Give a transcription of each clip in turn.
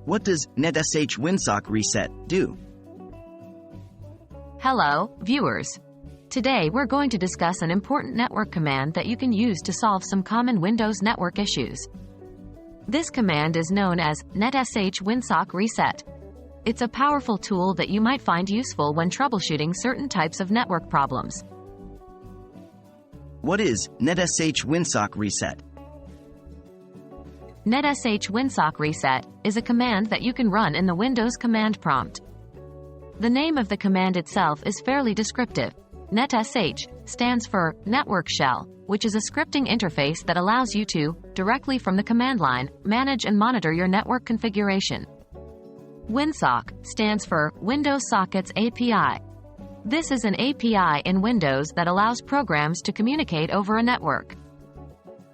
What does Netsh Winsock Reset do? Hello, viewers. Today we're going to discuss an important network command that you can use to solve some common Windows network issues. This command is known as Netsh Winsock Reset. It's a powerful tool that you might find useful when troubleshooting certain types of network problems. What is Netsh Winsock Reset? Netsh Winsock Reset is a command that you can run in the Windows command prompt. The name of the command itself is fairly descriptive. Netsh stands for Network Shell, which is a scripting interface that allows you to, directly from the command line, manage and monitor your network configuration. Winsock stands for Windows Sockets API. This is an API in Windows that allows programs to communicate over a network.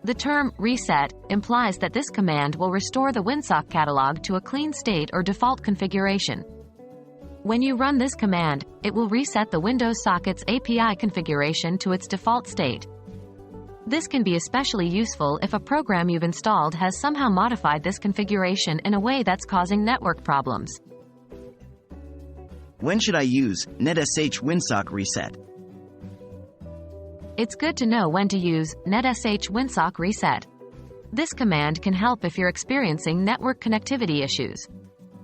The term reset implies that this command will restore the Winsock catalog to a clean state or default configuration. When you run this command, it will reset the Windows Sockets API configuration to its default state. This can be especially useful if a program you've installed has somehow modified this configuration in a way that's causing network problems. When should I use Netsh Winsock Reset? It's good to know when to use Netsh Winsock Reset. This command can help if you're experiencing network connectivity issues.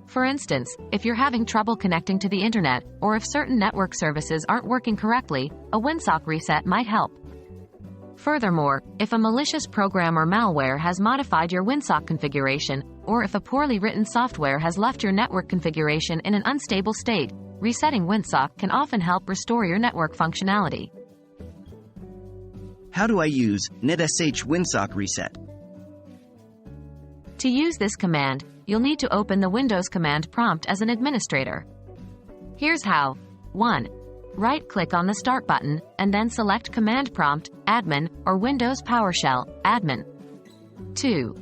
For instance, if you're having trouble connecting to the internet, or if certain network services aren't working correctly, a Winsock reset might help. Furthermore, if a malicious program or malware has modified your Winsock configuration, or if a poorly written software has left your network configuration in an unstable state, resetting Winsock can often help restore your network functionality. How do I use Netsh Winsock Reset? To use this command, you'll need to open the Windows command prompt as an administrator. Here's how. 1. Right-click on the Start button, and then select Command Prompt, Admin, or Windows PowerShell, Admin. 2.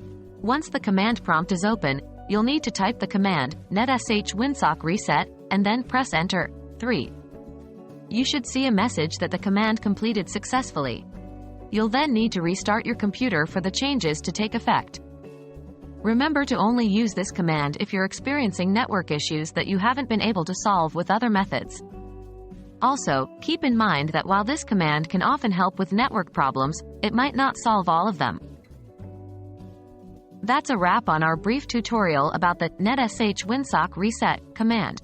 Once the command prompt is open, you'll need to type the command, Netsh Winsock Reset, and then press Enter. 3. You should see a message that the command completed successfully. You'll then need to restart your computer for the changes to take effect. Remember to only use this command if you're experiencing network issues that you haven't been able to solve with other methods. Also, keep in mind that while this command can often help with network problems, it might not solve all of them. That's a wrap on our brief tutorial about the Netsh Winsock Reset command.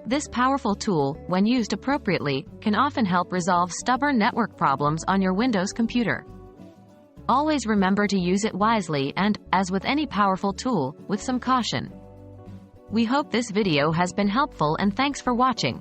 This powerful tool, when used appropriately, can often help resolve stubborn network problems on your Windows computer. Always remember to use it wisely and, as with any powerful tool, with some caution. We hope this video has been helpful and thanks for watching.